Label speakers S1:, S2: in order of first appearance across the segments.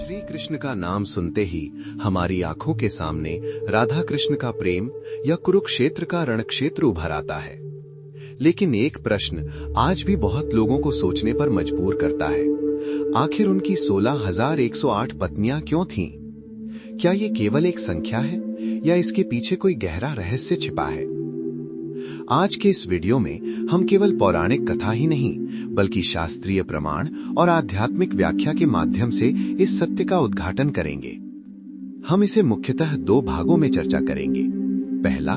S1: श्री कृष्ण का नाम सुनते ही हमारी आंखों के सामने राधा कृष्ण का प्रेम या कुरुक्षेत्र का रणक्षेत्र उभर आता है। लेकिन एक प्रश्न आज भी बहुत लोगों को सोचने पर मजबूर करता है। आखिर उनकी 16,108 पत्नियां क्यों थीं? क्या ये केवल एक संख्या है या इसके पीछे कोई गहरा रहस्य छिपा है? आज के इस वीडियो में हम केवल पौराणिक कथा ही नहीं बल्कि शास्त्रीय प्रमाण और आध्यात्मिक व्याख्या के माध्यम से इस सत्य का उद्घाटन करेंगे। हम इसे मुख्यतः दो भागों में चर्चा करेंगे। पहला,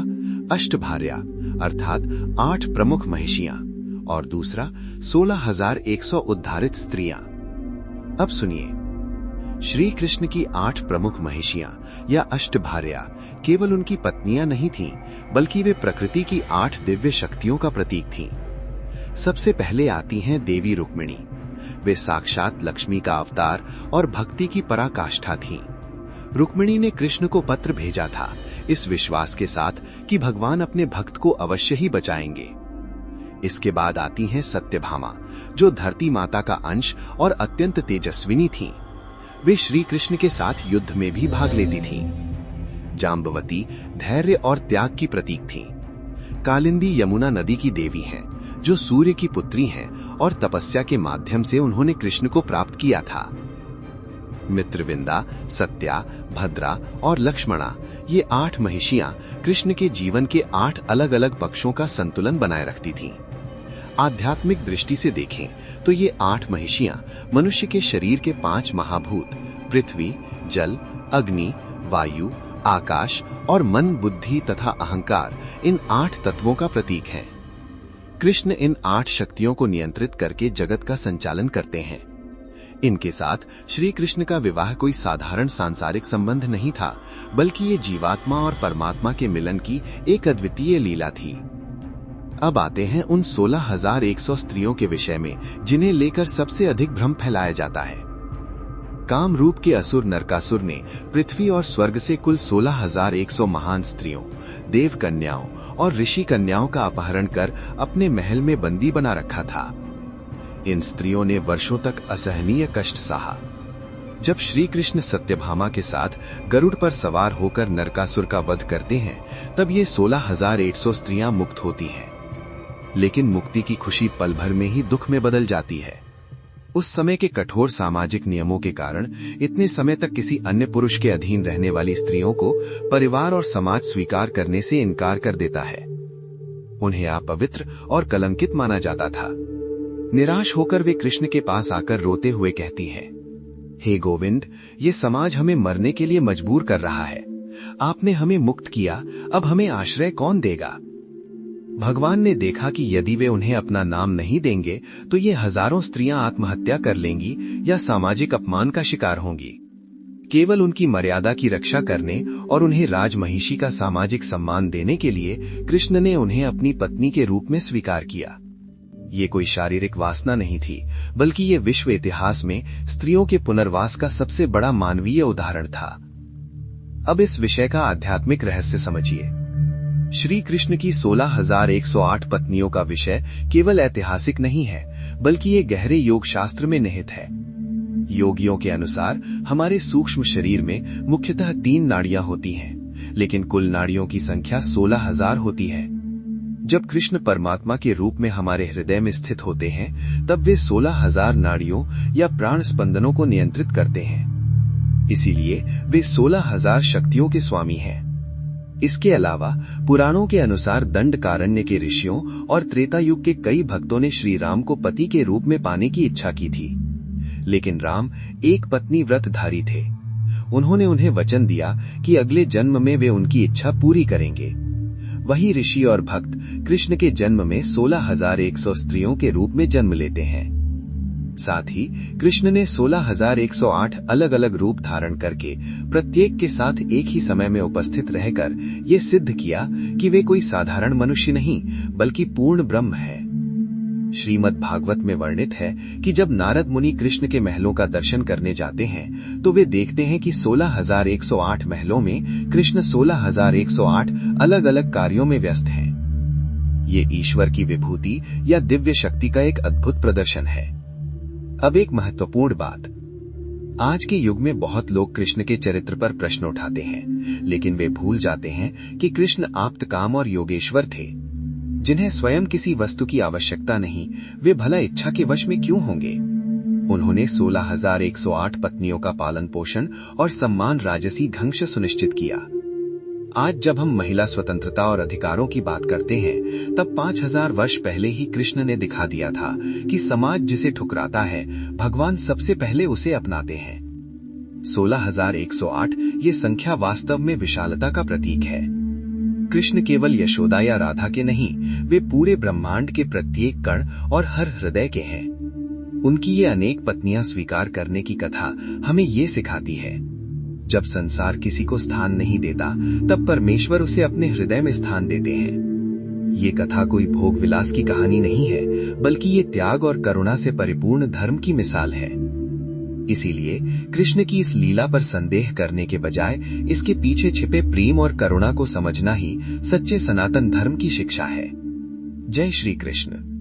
S1: अष्टभार्या अर्थात 8 प्रमुख महिषियां और दूसरा 16,100 उद्धारित स्त्रियां। अब सुनिए, श्री कृष्ण की 8 प्रमुख महिषियां या अष्टभार्या केवल उनकी पत्नियां नहीं थीं, बल्कि वे प्रकृति की 8 दिव्य शक्तियों का प्रतीक थीं। सबसे पहले आती हैं देवी रुक्मिणी। वे साक्षात लक्ष्मी का अवतार और भक्ति की पराकाष्ठा थीं। रुक्मिणी ने कृष्ण को पत्र भेजा था, इस विश्वास के साथ कि भगवान अपने भक्त को अवश्य ही बचाएंगे। इसके बाद आती हैं सत्यभामा, जो धरती माता का अंश और अत्यंत तेजस्विनी थीं। वे श्री कृष्ण के साथ युद्ध में भी भाग लेती थीं। जाम्बवती धैर्य और त्याग की प्रतीक थीं। कालिंदी यमुना नदी की देवी हैं, जो सूर्य की पुत्री हैं और तपस्या के माध्यम से उन्होंने कृष्ण को प्राप्त किया था। मित्रविंदा, सत्या, भद्रा और लक्ष्मणा, ये 8 महिषियां कृष्ण के जीवन के 8 अलग अलग पक्षों का संतुलन बनाए रखती थीं। आध्यात्मिक दृष्टि से देखें तो ये 8 महिषियां मनुष्य के शरीर के 5 महाभूत पृथ्वी, जल, अग्नि, वायु, आकाश और मन, बुद्धि तथा अहंकार, इन 8 तत्वों का प्रतीक हैं। कृष्ण इन 8 शक्तियों को नियंत्रित करके जगत का संचालन करते हैं। इनके साथ श्री कृष्ण का विवाह कोई साधारण सांसारिक संबंध नहीं था, बल्कि ये जीवात्मा और परमात्मा के मिलन की एक अद्वितीय लीला थी। अब आते हैं उन 16,100 स्त्रियों के विषय में जिन्हें लेकर सबसे अधिक भ्रम फैलाया जाता है। काम रूप के असुर नरकासुर ने पृथ्वी और स्वर्ग से कुल 16,100 महान स्त्रियों, देव कन्याओं और ऋषि कन्याओं का अपहरण कर अपने महल में बंदी बना रखा था। इन स्त्रियों ने वर्षों तक असहनीय कष्ट सहा। जब श्री कृष्ण सत्यभामा के साथ गरुड़ पर सवार होकर नरकासुर का वध करते हैं, तब ये 16,100 स्त्रियां मुक्त होती हैं। लेकिन मुक्ति की खुशी पल भर में ही दुख में बदल जाती है। उस समय के कठोर सामाजिक नियमों के कारण इतने समय तक किसी अन्य पुरुष के अधीन रहने वाली स्त्रियों को परिवार और समाज स्वीकार करने से इनकार कर देता है। उन्हें अपवित्र और कलंकित माना जाता था। निराश होकर वे कृष्ण के पास आकर रोते हुए कहती हैं, हे गोविंद, ये समाज हमें मरने के लिए मजबूर कर रहा है। आपने हमें मुक्त किया, अब हमें आश्रय कौन देगा? भगवान ने देखा कि यदि वे उन्हें अपना नाम नहीं देंगे तो ये हजारों स्त्रियां आत्महत्या कर लेंगी या सामाजिक अपमान का शिकार होंगी। केवल उनकी मर्यादा की रक्षा करने और उन्हें राजमहिषी का सामाजिक सम्मान देने के लिए कृष्ण ने उन्हें अपनी पत्नी के रूप में स्वीकार किया। ये कोई शारीरिक वासना नहीं थी, बल्कि ये विश्व इतिहास में स्त्रियों के पुनर्वास का सबसे बड़ा मानवीय उदाहरण था। अब इस विषय का आध्यात्मिक रहस्य समझिए। श्री कृष्ण की 16,108 पत्नियों का विषय केवल ऐतिहासिक नहीं है, बल्कि ये गहरे योग शास्त्र में निहित है। योगियों के अनुसार हमारे सूक्ष्म शरीर में मुख्यतः 3 नाड़ियां होती हैं, लेकिन कुल नाड़ियों की संख्या 16,000 होती है। जब कृष्ण परमात्मा के रूप में हमारे हृदय में स्थित होते हैं, तब वे 16,000 नाड़ियों या प्राण स्पंदनों को नियंत्रित करते हैं। इसीलिए वे 16,000 शक्तियों के स्वामी हैं। इसके अलावा पुराणों के अनुसार दंडकारण्य के ऋषियों और त्रेता युग के कई भक्तों ने श्री राम को पति के रूप में पाने की इच्छा की थी, लेकिन राम एक पत्नी व्रतधारी थे। उन्होंने उन्हें वचन दिया कि अगले जन्म में वे उनकी इच्छा पूरी करेंगे। वही ऋषि और भक्त कृष्ण के जन्म में 16,100 स्त्रियों के रूप में जन्म लेते हैं। साथ ही कृष्ण ने 16,108 अलग अलग रूप धारण करके प्रत्येक के साथ एक ही समय में उपस्थित रहकर ये सिद्ध किया कि वे कोई साधारण मनुष्य नहीं बल्कि पूर्ण ब्रह्म है। श्रीमद् भागवत में वर्णित है कि जब नारद मुनि कृष्ण के महलों का दर्शन करने जाते हैं, तो वे देखते हैं कि 16,108 महलों में कृष्ण 16,108 अलग अलग कार्यों में व्यस्त हैं। ये ईश्वर की विभूति या दिव्य शक्ति का एक अद्भुत प्रदर्शन है। अब एक महत्वपूर्ण बात, आज के युग में बहुत लोग कृष्ण के चरित्र पर प्रश्न उठाते हैं, लेकिन वे भूल जाते हैं कि कृष्ण आप्तकाम और योगेश्वर थे। जिन्हें स्वयं किसी वस्तु की आवश्यकता नहीं, वे भला इच्छा के वश में क्यों होंगे। उन्होंने 16,108 पत्नियों का पालन पोषण और सम्मान राजसी ढंग से सुनिश्चित किया। आज जब हम महिला स्वतंत्रता और अधिकारों की बात करते हैं, तब 5,000 वर्ष पहले ही कृष्ण ने दिखा दिया था कि समाज जिसे ठुकराता है, भगवान सबसे पहले उसे अपनाते हैं। 16,108 ये संख्या वास्तव में विशालता का प्रतीक है। कृष्ण केवल यशोदा या राधा के नहीं, वे पूरे ब्रह्मांड के प्रत्येक कण और हर हृदय के हैं। उनकी ये अनेक पत्नियां स्वीकार करने की कथा हमें ये सिखाती है, जब संसार किसी को स्थान नहीं देता, तब परमेश्वर उसे अपने हृदय में स्थान देते हैं। ये कथा कोई भोग विलास की कहानी नहीं है, बल्कि ये त्याग और करुणा से परिपूर्ण धर्म की मिसाल है। इसीलिए कृष्ण की इस लीला पर संदेह करने के बजाय इसके पीछे छिपे प्रेम और करुणा को समझना ही सच्चे सनातन धर्म की शिक्षा है। जय श्री कृष्ण।